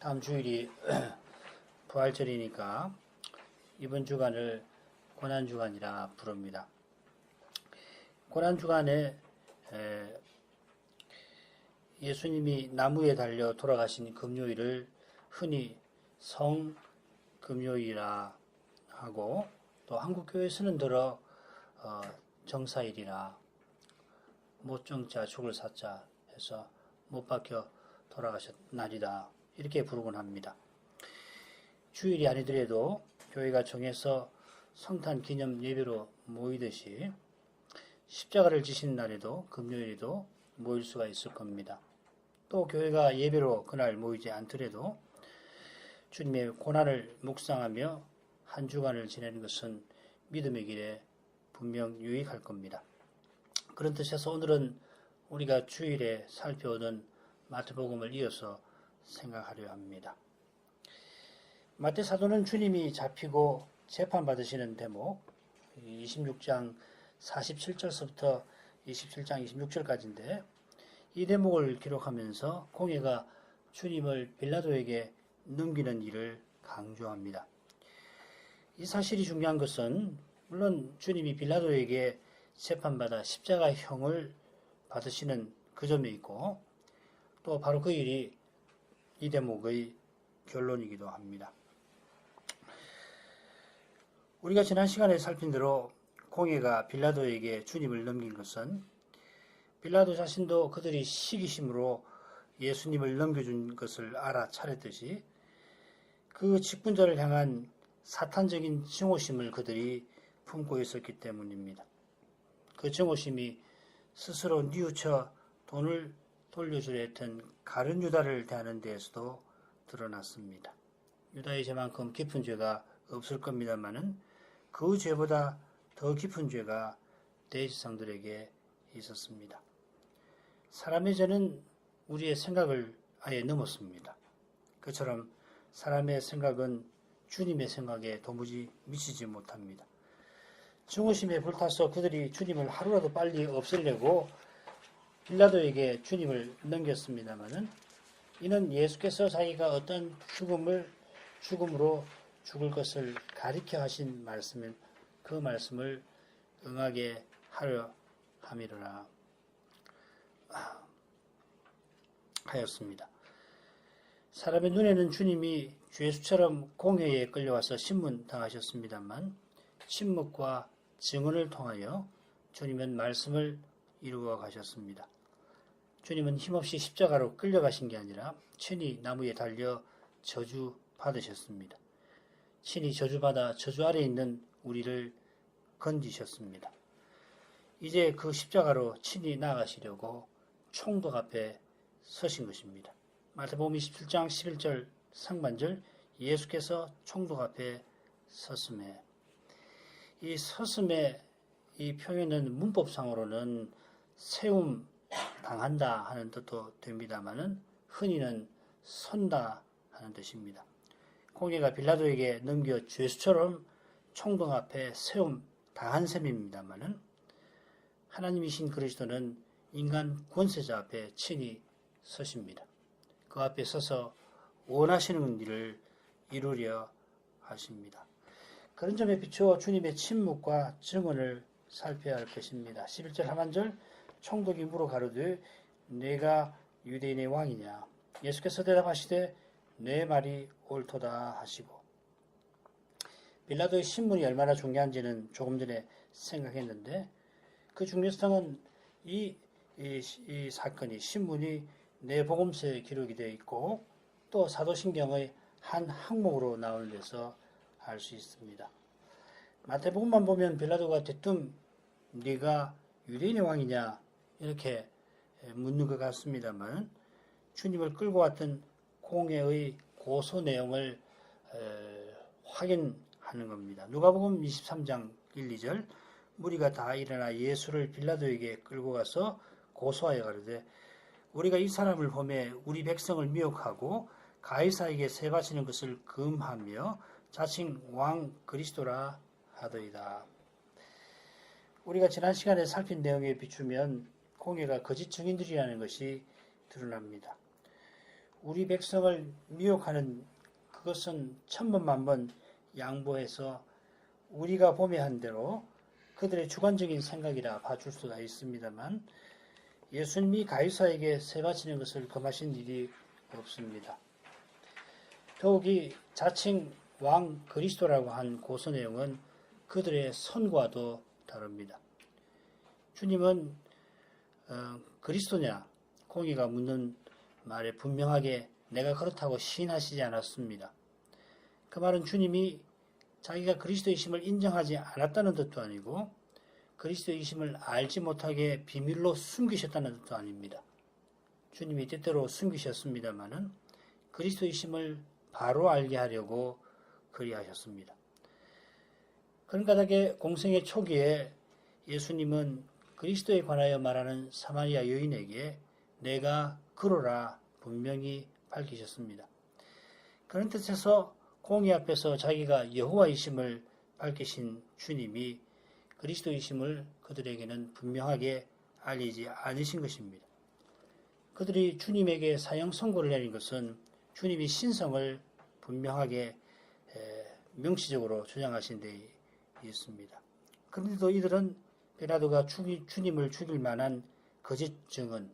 다음 주일이 부활절이니까 이번 주간을 고난주간이라 부릅니다. 고난주간에 예수님이 나무에 달려 돌아가신 금요일을 흔히 성금요일이라 하고, 또 한국교회에서는 들어 정사일이라, 못정자 죽을 사자 해서 못 박혀 돌아가셨 날이다, 이렇게 부르곤 합니다. 주일이 아니더라도 교회가 정해서 성탄 기념 예배로 모이듯이 십자가를 지신 날에도 금요일에도 모일 수가 있을 겁니다. 또 교회가 예배로 그날 모이지 않더라도 주님의 고난을 묵상하며 한 주간을 지내는 것은 믿음의 길에 분명 유익할 겁니다. 그런 뜻에서 오늘은 우리가 주일에 살펴오는 마태복음을 이어서 생각하려 합니다. 마태 사도는 주님이 잡히고 재판받으시는 대목 26장 47절서부터 27장 26절까지인데, 이 대목을 기록하면서 공회가 주님을 빌라도에게 넘기는 일을 강조합니다. 이 사실이 중요한 것은 물론 주님이 빌라도에게 재판받아 십자가형을 받으시는 그 점에 있고, 또 바로 그 일이 이 대목의 결론이기도 합니다. 우리가 지난 시간에 살핀 대로 공회가 빌라도에게 주님을 넘긴 것은 빌라도 자신도 그들이 시기심으로 예수님을 넘겨준 것을 알아차렸듯이 그 직분자를 향한 사탄적인 증오심을 그들이 품고 있었기 때문입니다. 그 증오심이 스스로 뉘우쳐 돈을 돌려주려 했던 가룟 유다를 대하는 데에서도 드러났습니다. 유다의 죄만큼 깊은 죄가 없을 겁니다만은 그 죄보다 더 깊은 죄가 대지상들에게 있었습니다. 사람의 죄는 우리의 생각을 아예 넘었습니다. 그처럼 사람의 생각은 주님의 생각에 도무지 미치지 못합니다. 증오심에 불타서 그들이 주님을 하루라도 빨리 없애려고 빌라도에게 주님을 넘겼습니다마는, 이는 예수께서 자기가 어떤 죽음으로 죽을 것을 가리켜 하신 말씀은 그 말씀을 응하게 하려 함이로라 하였습니다. 사람의 눈에는 주님이 죄수처럼 공회에 끌려와서 신문당하셨습니다만, 침묵과 증언을 통하여 주님은 말씀을 이루어 가셨습니다. 주님은 힘없이 십자가로 끌려가신 게 아니라 친히 나무에 달려 저주 받으셨습니다. 친히 저주받아 저주 아래 있는 우리를 건지셨습니다. 이제 그 십자가로 친히 나아가시려고 총독 앞에 서신 것입니다. 마태복음 27장 11절 상반절, 예수께서 총독 앞에 섰음에, 이 서슴의 이 표현은 문법상으로는 세움 당한다 하는 뜻도 됩니다만은 흔히는 선다 하는 뜻입니다. 공회가 빌라도에게 넘겨 죄수처럼 총독 앞에 세움 당한 셈입니다만은, 하나님이신 그리스도는 인간 권세자 앞에 친히 서십니다. 그 앞에 서서 원하시는 일을 이루려 하십니다. 그런 점에 비추어 주님의 침묵과 증언을 살펴야 할 것입니다. 11절 하반절, 총독이 물어 가로되 내가 유대인의 왕이냐? 예수께서 대답하시되 내 말이 옳도다 하시고, 빌라도의 신문이 얼마나 중요한지는 조금 전에 생각했는데, 그 중요성은 이 사건이, 신문이 내복음서에 기록이 되어 있고 또 사도신경의 한 항목으로 나오는 데서 알 수 있습니다. 마태복음만 보면 빌라도가 대뜸 네가 유대인의 왕이냐 이렇게 묻는 것 같습니다만, 주님을 끌고 왔던 공회의 고소 내용을 확인하는 겁니다. 누가복음 23장 1, 2절, 무리가 다 일어나 예수를 빌라도에게 끌고 가서 고소하여 가로되 우리가 이 사람을 보매 우리 백성을 미혹하고 가이사에게 세 바치는 것을 금하며 자칭 왕 그리스도라 하더이다. 우리가 지난 시간에 살핀 내용에 비추면 공회가 거짓 증인들이라는 것이 드러납니다. 우리 백성을 미혹하는 그것은 천번만번 양보해서 우리가 보매한 대로 그들의 주관적인 생각이라 봐줄 수가 있습니다만 예수님이 가이사에게 세 바치는 것을 금하신 일이 없습니다. 더욱이 자칭 왕 그리스도라고 한 고소 내용은 그들의 선과도 다릅니다. 주님은 그리스도냐? 공의가 묻는 말에 분명하게 내가 그렇다고 시인하시지 않았습니다. 그 말은 주님이 자기가 그리스도이심을 인정하지 않았다는 뜻도 아니고 그리스도이심을 알지 못하게 비밀로 숨기셨다는 뜻도 아닙니다. 주님이 때때로 숨기셨습니다마는 그리스도이심을 바로 알게 하려고 그리하셨습니다. 그런 까닭에 공생의 초기에 예수님은 그리스도에 관하여 말하는 사마리아 여인에게 내가 그로라 분명히 밝히셨습니다. 그런 뜻에서 공의 앞에서 자기가 여호와이심을 밝히신 주님이 그리스도이심을 그들에게는 분명하게 알리지 않으신 것입니다. 그들이 주님에게 사형 선고를 내린 것은 주님이 신성을 분명하게 명시적으로 주장하신 데 있습니다. 그런데도 이들은 빌라도가 주님을 죽일 만한 거짓 증언,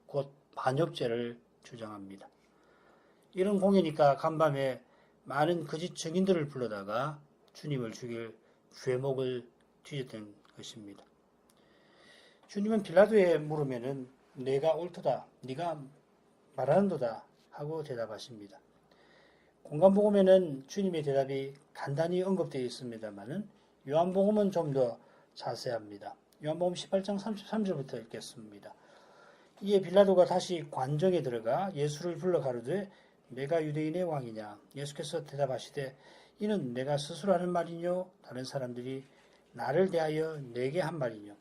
곧 반역죄를 주장합니다. 이런 공회니까 간밤에 많은 거짓 증인들을 불러다가 주님을 죽일 죄목을 뒤졌던 것입니다. 주님은 빌라도의 물으면은 내가 옳도다, 네가 말하는도다 하고 대답하십니다. 공간복음에는 주님의 대답이 간단히 언급되어 있습니다만은 요한복음은 좀 더 자세합니다. 요한복음 18장 33절부터 읽겠습니다. 이에 빌라도가 다시 관정에 들어가 예수를 불러 가로되 내가 유대인의 왕이냐? 예수께서 대답하시되 이는 내가 스스로 하는 말이뇨? 다른 사람들이 나를 대하여 내게 한 말이뇨?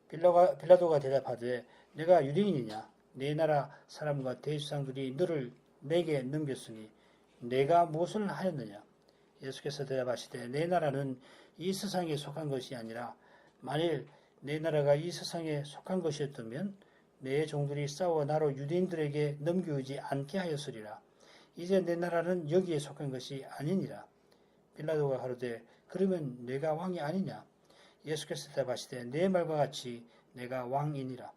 빌라도가 대답하되 내가 유대인이냐? 내 나라 사람과 대주상들이 너를 내게 넘겼으니 내가 무엇을 하였느냐? 예수께서 대답하시되 내 나라는 이 세상에 속한 것이 아니라 만일 내 나라가 이 세상에 속한 것이었다면 내 종들이 싸워 나로 유대인들에게 넘겨오지 않게 하였으리라. 이제 내 나라는 여기에 속한 것이 아니니라. 빌라도가 가로되 그러면 내가 왕이 아니냐? 예수께서 대답하시되 내 말과 같이 내가 왕이니라.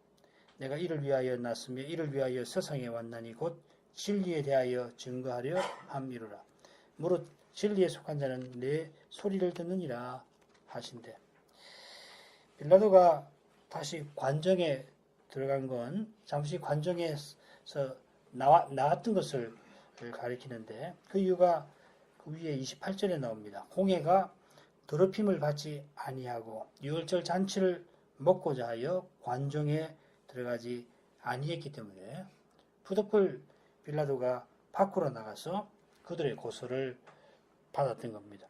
내가 이를 위하여 났으며 이를 위하여 세상에 왔나니 곧 진리에 대하여 증거하려 함이로라. 무릇 진리에 속한 자는 내 소리를 듣느니라 하신대. 빌라도가 다시 관정에 들어간 건 잠시 관정에서 나왔던 것을 가리키는데 그 이유가 그 위에 28절에 나옵니다. 공회가 더럽힘을 받지 아니하고 유월절 잔치를 먹고자 하여 관정에 들어가지 아니했기 때문에 푸드풀 빌라도가 밖으로 나가서 그들의 고소를 받았던 겁니다.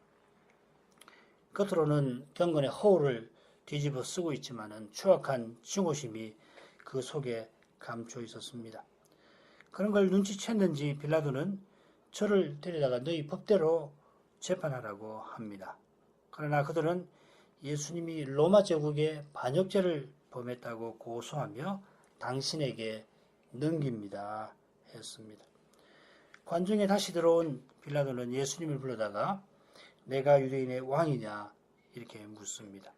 겉으로는 경건의 허울을 뒤집어 쓰고 있지만은 추악한 증오심이 그 속에 감춰 있었습니다. 그런 걸 눈치챘는지 빌라도는 저를 데려다가 너희 법대로 재판하라고 합니다. 그러나 그들은 예수님이 로마 제국의 반역죄를 범했다고 고소하며 당신에게 넘깁니다 했습니다. 관중에 다시 들어온 빌라도는 예수님을 불러다가 내가 유대인의 왕이냐 이렇게 묻습니다.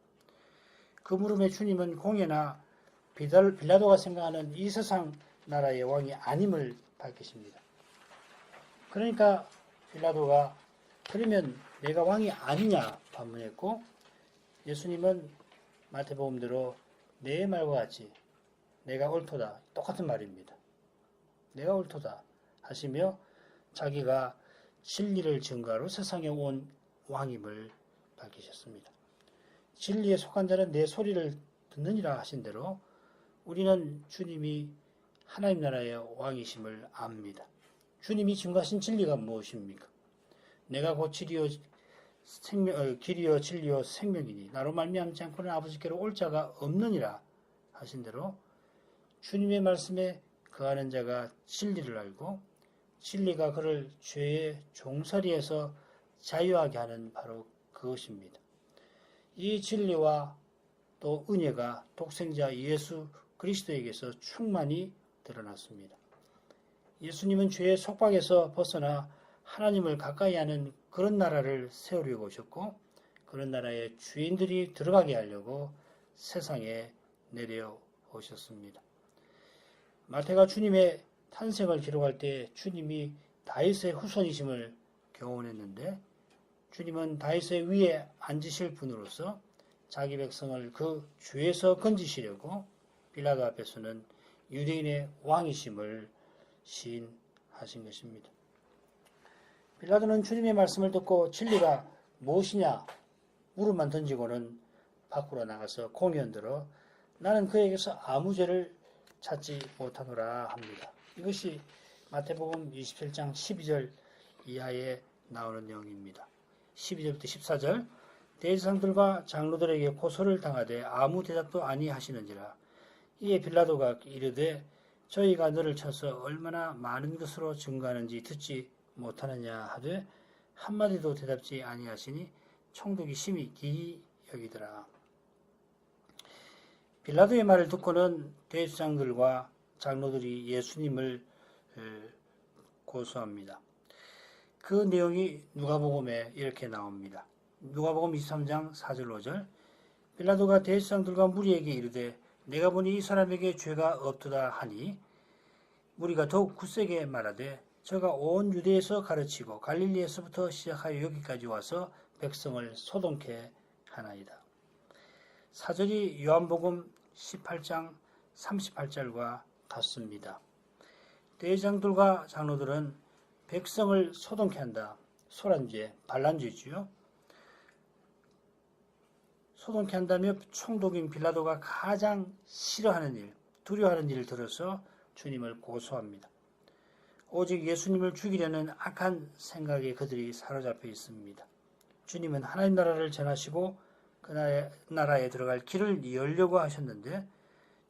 그 물음에 주님은 공회나 빌라도가 생각하는 이 세상 나라의 왕이 아님을 밝히십니다. 그러니까 빌라도가 그러면 내가 왕이 아니냐 반문했고 예수님은 마태복음대로 내 말과 같이 내가 옳도다 똑같은 말입니다. 내가 옳도다 하시며 자기가 진리를 증거하러 세상에 온 왕임을 밝히셨습니다. 진리에 속한 자는 내 소리를 듣느니라 하신 대로 우리는 주님이 하나님 나라의 왕이심을 압니다. 주님이 증거하신 진리가 무엇입니까? 내가 곧 길이요 진리요 생명이니 나로 말미암지 않고는 아버지께로 올 자가 없느니라 하신 대로 주님의 말씀에 거하는 자가 진리를 알고 진리가 그를 죄의 종살이에서 자유하게 하는 바로 그것입니다. 이 진리와 또 은혜가 독생자 예수 그리스도에게서 충만히 드러났습니다. 예수님은 죄의 속박에서 벗어나 하나님을 가까이 하는 그런 나라를 세우려고 오셨고 그런 나라에 주인들이 들어가게 하려고 세상에 내려오셨습니다. 마태가 주님의 탄생을 기록할 때 주님이 다윗의 후손이심을 교훈했는데 주님은 다윗의 위에 앉으실 분으로서 자기 백성을 그 죄에서 건지시려고 빌라도 앞에서는 유대인의 왕이심을 시인하신 것입니다. 빌라도는 주님의 말씀을 듣고 진리가 무엇이냐 물음만 던지고는 밖으로 나가서 공연들어 나는 그에게서 아무 죄를 찾지 못하노라 합니다. 이것이 마태복음 27장 12절 이하에 나오는 내용입니다. 12절부터 14절 대제사장들과 장로들에게 고소를 당하되 아무 대답도 아니하시는지라. 이에 빌라도가 이르되 저희가 너를 쳐서 얼마나 많은 것으로 증거하는지 듣지 못하느냐 하되 한마디도 대답지 아니하시니 총독이 심히 기이 여기더라. 빌라도의 말을 듣고는 대제사장들과 장로들이 예수님을 고소합니다. 그 내용이 누가복음에 이렇게 나옵니다. 누가복음 23장 4절 5절 빌라도가 대제사장들과 무리에게 이르되 내가 보니 이 사람에게 죄가 없도다 하니 무리가 더욱 굳세게 말하되 저가 온 유대에서 가르치고 갈릴리에서부터 시작하여 여기까지 와서 백성을 소동케 하나이다. 사절이 요한복음 18장 38절과 같습니다. 대제사장들과 장로들은 백성을 소동케 한다. 소란죄, 반란죄지요. 소동케 한다며 총독인 빌라도가 가장 싫어하는 일, 두려워하는 일을 들어서 주님을 고소합니다. 오직 예수님을 죽이려는 악한 생각에 그들이 사로잡혀 있습니다. 주님은 하나님 나라를 전하시고 그 나라에 들어갈 길을 열려고 하셨는데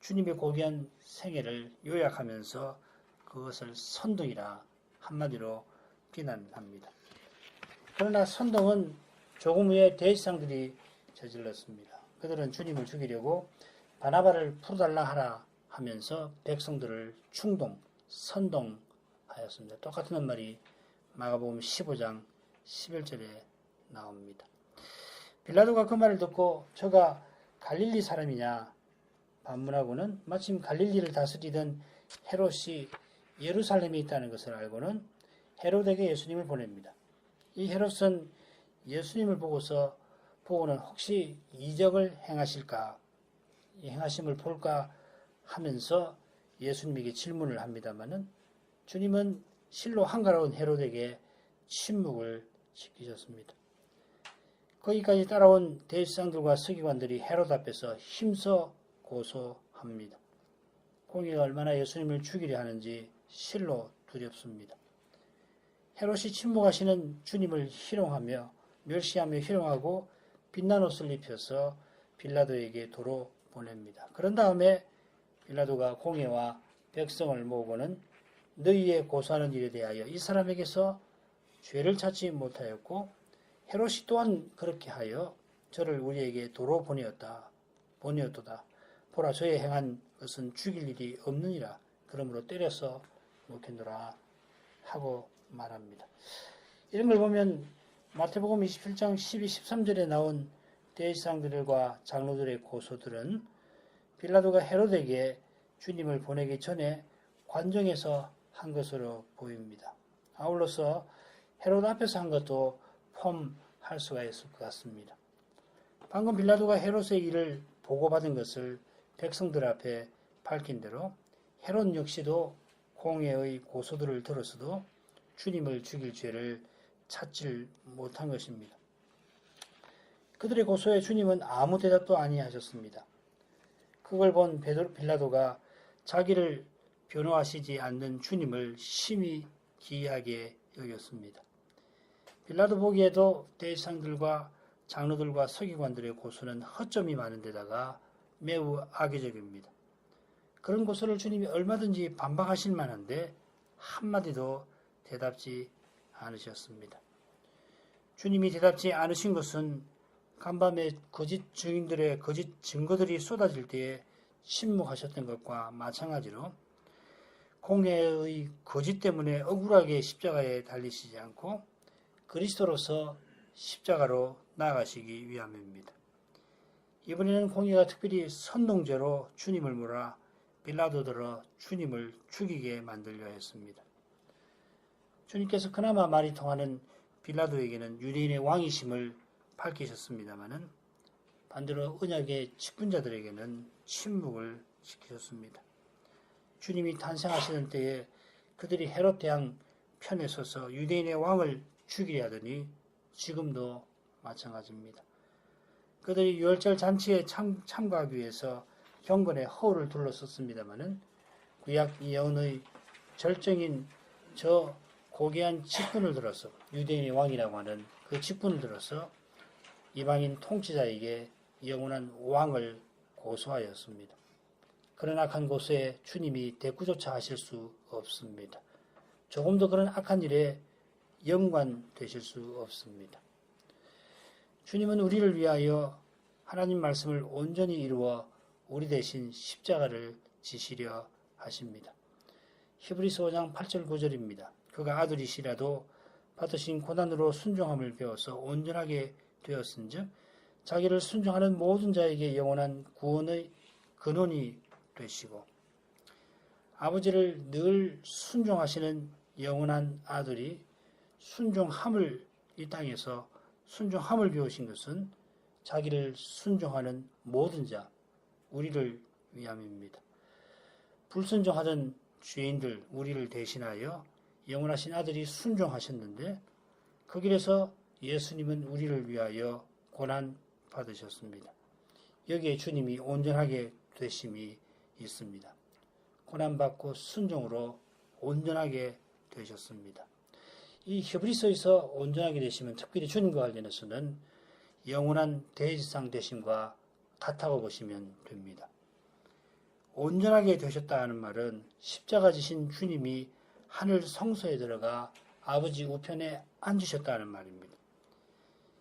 주님의 고귀한 생애를 요약하면서 그것을 선동이라 한마디로 비난합니다. 그러나 선동은 조금 후에 대제사장들이 저질렀습니다. 그들은 주님을 죽이려고 바나바를 풀어달라 하라 하면서 백성들을 충동, 선동하였습니다. 똑같은 말이 마가복음 15장 11절에 나옵니다. 빌라도가 그 말을 듣고 저가 갈릴리 사람이냐 반문하고는 마침 갈릴리를 다스리던 헤롯이 예루살렘에 있다는 것을 알고는 헤롯에게 예수님을 보냅니다. 이 헤롯은 예수님을 보고는 혹시 이적을 행하실까, 이 행하심을 볼까 하면서 예수님에게 질문을 합니다마는 주님은 실로 한가로운 헤롯에게 침묵을 지키셨습니다. 거기까지 따라온 대제사장들과 서기관들이 헤롯 앞에서 힘써 고소합니다. 공의가 얼마나 예수님을 죽이려 하는지 실로 두렵습니다. 헤롯이 침묵하시는 주님을 희롱하며 멸시하며 희롱하고 빛난 옷을 입혀서 빌라도에게 도로 보냅니다. 그런 다음에 빌라도가 공회와 백성을 모으고는 너희의 고소하는 일에 대하여 이 사람에게서 죄를 찾지 못하였고 헤롯이 또한 그렇게 하여 저를 우리에게 도로 보내었도다. 보라 저의 행한 것은 죽일 일이 없느니라. 그러므로 때려서 놓겠노라 하고 말합니다. 이런 걸 보면 마태복음 27장 12, 13절에 나온 대제사장들과 장로들의 고소들은 빌라도가 헤롯에게 주님을 보내기 전에 관정에서 한 것으로 보입니다. 아울러서 헤롯 앞에서 한 것도 포함할 수가 있을 것 같습니다. 방금 빌라도가 헤롯의 일을 보고받은 것을 백성들 앞에 밝힌 대로 헤롯 역시도 공회의 고소들을 들었어도 주님을 죽일 죄를 찾질 못한 것입니다. 그들의 고소에 주님은 아무 대답도 아니하셨습니다. 그걸 본 빌라도가 자기를 변호하시지 않는 주님을 심히 기이하게 여겼습니다. 빌라도 보기에도 대제사장들과 장로들과 서기관들의 고소는 허점이 많은 데다가 매우 악의적입니다. 그런 고소를 주님이 얼마든지 반박하실 만한데 한마디도 대답지 않으셨습니다. 주님이 대답지 않으신 것은 간밤에 거짓 증인들의 거짓 증거들이 쏟아질 때에 침묵하셨던 것과 마찬가지로 공회의 거짓 때문에 억울하게 십자가에 달리시지 않고 그리스도로서 십자가로 나아가시기 위함입니다. 이번에는 공회가 특별히 선동죄로 주님을 몰아 빌라도들어 주님을 죽이게 만들려 했습니다. 주님께서 그나마 말이 통하는 빌라도에게는 유대인의 왕이심을 밝히셨습니다마는 반대로 언약의 직분자들에게는 침묵을 지키셨습니다. 주님이 탄생하시는 때에 그들이 헤롯 대왕 편에 서서 유대인의 왕을 죽이려 하더니 지금도 마찬가지입니다. 그들이 유월절 잔치에 참가하기 위해서 경건의 허울을 둘러섰습니다마는 구약 예언의 절정인 저 고귀한 직분을 들어서 유대인의 왕이라고 하는 그 직분을 들어서 이방인 통치자에게 영원한 왕을 고소하였습니다. 그런 악한 곳에 주님이 대꾸조차 하실 수 없습니다. 조금도 그런 악한 일에 연관되실 수 없습니다. 주님은 우리를 위하여 하나님 말씀을 온전히 이루어 우리 대신 십자가를 지시려 하십니다. 히브리서 5장 8절 9절입니다. 그가 아들이시라도 받으신 고난으로 순종함을 배워서 온전하게 되었은즉 자기를 순종하는 모든 자에게 영원한 구원의 근원이 되시고 아버지를 늘 순종하시는 영원한 아들이 순종함을 이 땅에서 순종함을 배우신 것은 자기를 순종하는 모든 자, 우리를 위함입니다. 불순종하던 죄인들, 우리를 대신하여 영원하신 아들이 순종하셨는데 그 길에서 예수님은 우리를 위하여 고난 받으셨습니다. 여기에 주님이 온전하게 되심이 있습니다. 고난받고 순종으로 온전하게 되셨습니다. 이 히브리서에서 온전하게 되시면 특별히 주님과 관련해서는 영원한 대지상 되심과 같다고 보시면 됩니다. 온전하게 되셨다 하는 말은 십자가 지신 주님이 하늘 성소에 들어가 아버지 우편에 앉으셨다는 말입니다.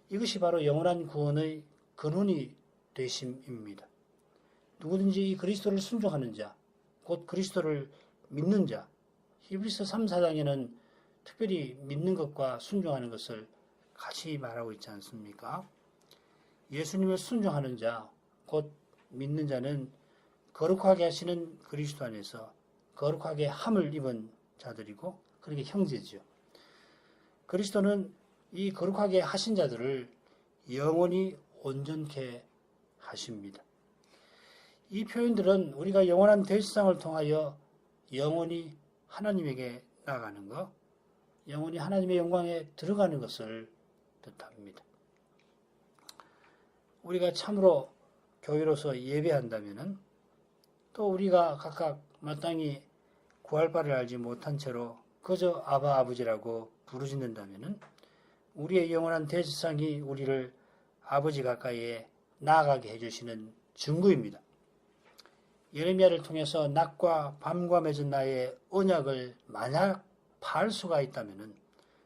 이것이 바로 영원한 구원의 근원이 되심입니다. 누구든지 이 그리스도를 순종하는 자, 곧 그리스도를 믿는 자, 히브리서 3, 4장에는 특별히 믿는 것과 순종하는 것을 같이 말하고 있지 않습니까? 예수님을 순종하는 자, 곧 믿는 자는 거룩하게 하시는 그리스도 안에서 거룩하게 함을 입은 자들이고 그렇게 형제죠. 그리스도는 이 거룩하게 하신 자들을 영원히 온전케 하십니다. 이 표현들은 우리가 영원한 대지상을 통하여 영원히 하나님에게 나가는 것, 영원히 하나님의 영광에 들어가는 것을 뜻합니다. 우리가 참으로 교회로서 예배한다면 또 우리가 각각 마땅히 구할 바를 알지 못한 채로 그저 아바 아버지라고 부르짖는다면 우리의 영원한 대지상이 우리를 아버지 가까이에 나아가게 해주시는 증거입니다. 예레미야를 통해서 낮과 밤과 맺은 나의 언약을 만약 파할 수가 있다면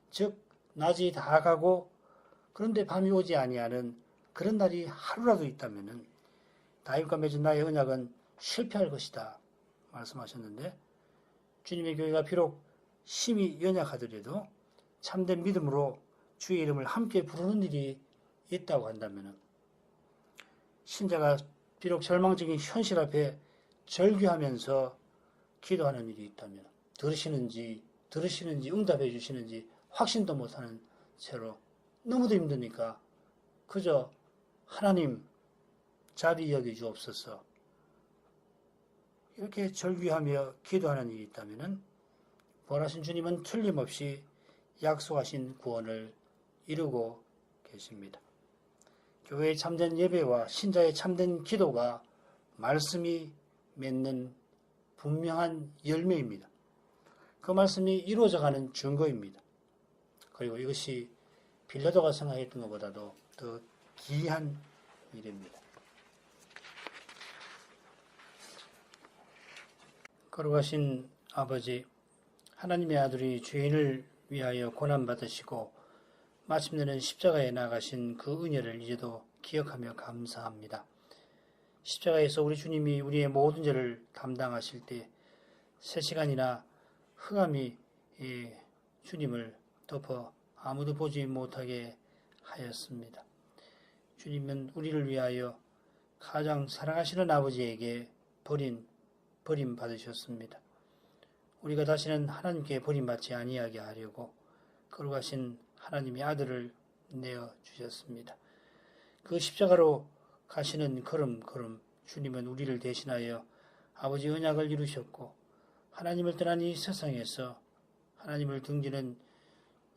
즉 낮이 다 가고 그런데 밤이 오지 아니하는 그런 날이 하루라도 있다면 다윗과 맺은 나의 언약은 실패할 것이다 말씀하셨는데 주님의 교회가 비록 심히 연약하더라도 참된 믿음으로 주의 이름을 함께 부르는 일이 있다고 한다면 신자가 비록 절망적인 현실 앞에 절규하면서 기도하는 일이 있다면 들으시는지 응답해 주시는지 확신도 못하는 채로 너무도 힘드니까 그저 하나님 자비 여겨 주옵소서 이렇게 절규하며 기도하는 일이 있다면 벌하신 주님은 틀림없이 약속하신 구원을 이루고 계십니다. 교회의 참된 예배와 신자의 참된 기도가 말씀이 맺는 분명한 열매입니다. 그 말씀이 이루어져가는 증거입니다. 그리고 이것이 빌라도가 생각했던 것보다도 더 기이한 일입니다. 거룩하신 아버지, 하나님의 아들이 죄인을 위하여 고난받으시고 마침내는 십자가에 나가신 그 은혜를 이제도 기억하며 감사합니다. 십자가에서 우리 주님이 우리의 모든 죄를 담당하실 때 3시간이나 흑암이 주님을 덮어 아무도 보지 못하게 하였습니다. 주님은 우리를 위하여 가장 사랑하시는 아버지에게 버림받으셨습니다. 우리가 다시는 하나님께 버림받지 아니하게 하려고 거룩하신 하나님의 아들을 내어주셨습니다. 그 십자가로 가시는 걸음걸음 주님은 우리를 대신하여 아버지 언약을 이루셨고 하나님을 떠난 이 세상에서 하나님을 등지는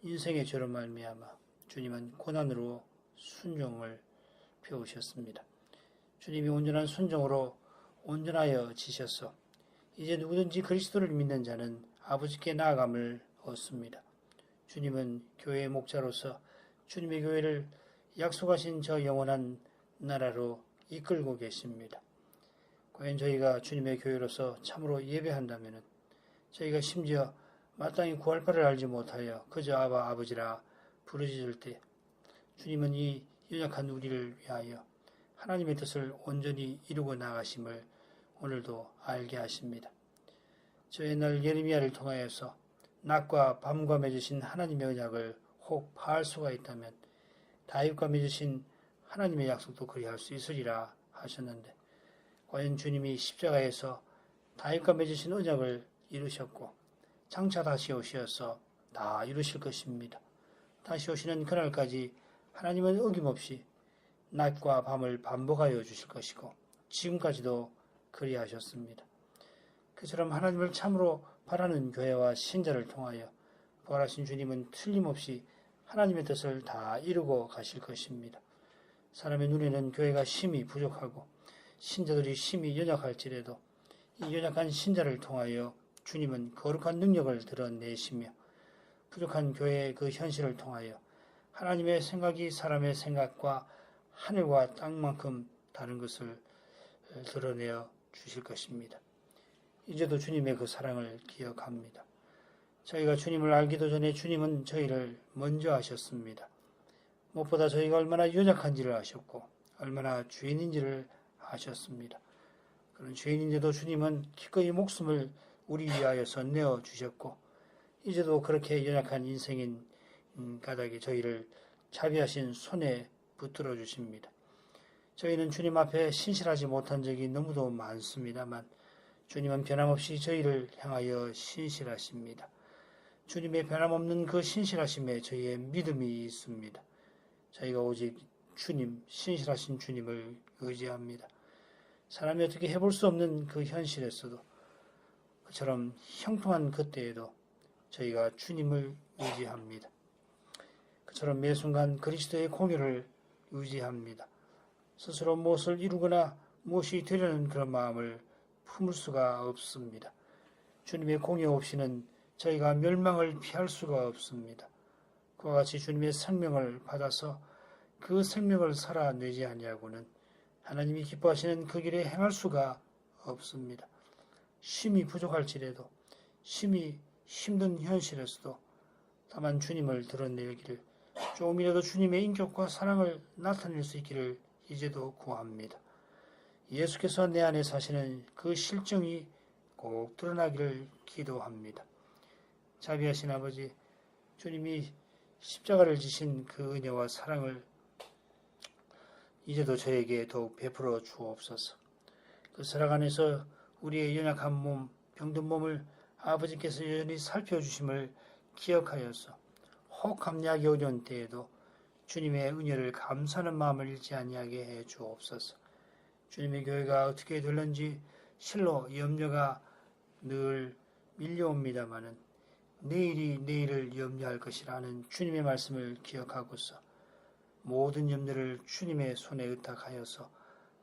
인생의 죄로 말미암아 주님은 고난으로 순종을 배우셨습니다. 주님이 온전한 순종으로 온전하여 지셔서 이제 누구든지 그리스도를 믿는 자는 아버지께 나아감을 얻습니다. 주님은 교회의 목자로서 주님의 교회를 약속하신 저 영원한 나라로 이끌고 계십니다. 과연 저희가 주님의 교회로서 참으로 예배한다면 저희가 심지어 마땅히 구할 바를 알지 못하여 그저 아바 아버지라 부르짖을 때 주님은 이 연약한 우리를 위하여 하나님의 뜻을 온전히 이루고 나가심을 오늘도 알게 하십니다. 저 옛날 예레미야를 통하여서 낮과 밤과 맺으신 하나님의 언약을 혹 파할 수가 있다면 다윗과 맺으신 하나님의 약속도 그리할 수 있으리라 하셨는데 과연 주님이 십자가에서 다윗과 맺으신 언약을 이루셨고 장차 다시 오시어서 다 이루실 것입니다. 다시 오시는 그날까지 하나님은 어김없이 낮과 밤을 반복하여 주실 것이고 지금까지도 그리하셨습니다. 그처럼 하나님을 참으로 바라는 교회와 신자를 통하여 부활하신 주님은 틀림없이 하나님의 뜻을 다 이루고 가실 것입니다. 사람의 눈에는 교회가 심히 부족하고 신자들이 심히 연약할지라도 이 연약한 신자를 통하여 주님은 거룩한 능력을 드러내시며 부족한 교회의 그 현실을 통하여 하나님의 생각이 사람의 생각과 하늘과 땅만큼 다른 것을 드러내어 주실 것입니다. 이제도 주님의 그 사랑을 기억합니다. 저희가 주님을 알기도 전에 주님은 저희를 먼저 아셨습니다. 무엇보다 저희가 얼마나 연약한지를 아셨고 얼마나 죄인인지를 아셨습니다. 그런 죄인인데도 주님은 기꺼이 목숨을 우리 위하여서 내어주셨고 이제도 그렇게 연약한 인생인 까닭에 저희를 자비하신 손에 붙들어 주십니다. 저희는 주님 앞에 신실하지 못한 적이 너무도 많습니다만 주님은 변함없이 저희를 향하여 신실하십니다. 주님의 변함없는 그 신실하심에 저희의 믿음이 있습니다. 저희가 오직 주님, 신실하신 주님을 의지합니다. 사람이 어떻게 해볼 수 없는 그 현실에서도 그처럼 형통한 그때에도 저희가 주님을 의지합니다. 그처럼 매 순간 그리스도의 공유를 의지합니다. 스스로 무엇을 이루거나 무엇이 되려는 그런 마음을 품을 수가 없습니다. 주님의 공유 없이는 저희가 멸망을 피할 수가 없습니다. 그와 같이 주님의 생명을 받아서 그 생명을 살아내지 아니하고는 하나님이 기뻐하시는 그 길에 행할 수가 없습니다. 심히 부족할지라도 심히 힘든 현실에서도 다만 주님을 드러내기를 조금이라도 주님의 인격과 사랑을 나타낼 수 있기를 이제도 구합니다. 예수께서 내 안에 사시는 그 실정이 꼭 드러나기를 기도합니다. 자비하신 아버지, 주님이 십자가를 지신 그 은혜와 사랑을 이제도 저에게 더욱 베풀어 주옵소서. 그 사랑 안에서 우리의 연약한 몸, 병든 몸을 아버지께서 여전히 살펴주심을 기억하여서 혹 합리하기 어려운 때에도 주님의 은혜를 감사하는 마음을 잃지 아니하게 해 주옵소서. 주님의 교회가 어떻게 될런지 실로 염려가 늘 밀려옵니다마는 내일이 내일을 염려할 것이라는 주님의 말씀을 기억하고서 모든 염려를 주님의 손에 의탁하여서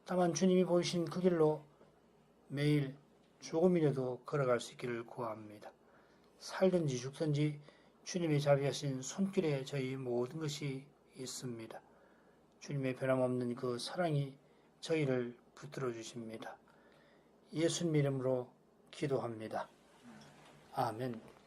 다만 주님이 보이신 그 길로 매일 조금이라도 걸어갈 수 있기를 구합니다. 살든지 죽든지 주님의 자비하신 손길에 저희 모든 것이 있습니다. 주님의 변함없는 그 사랑이 저희를 붙들어 주십니다. 예수님 이름으로 기도합니다. 아멘.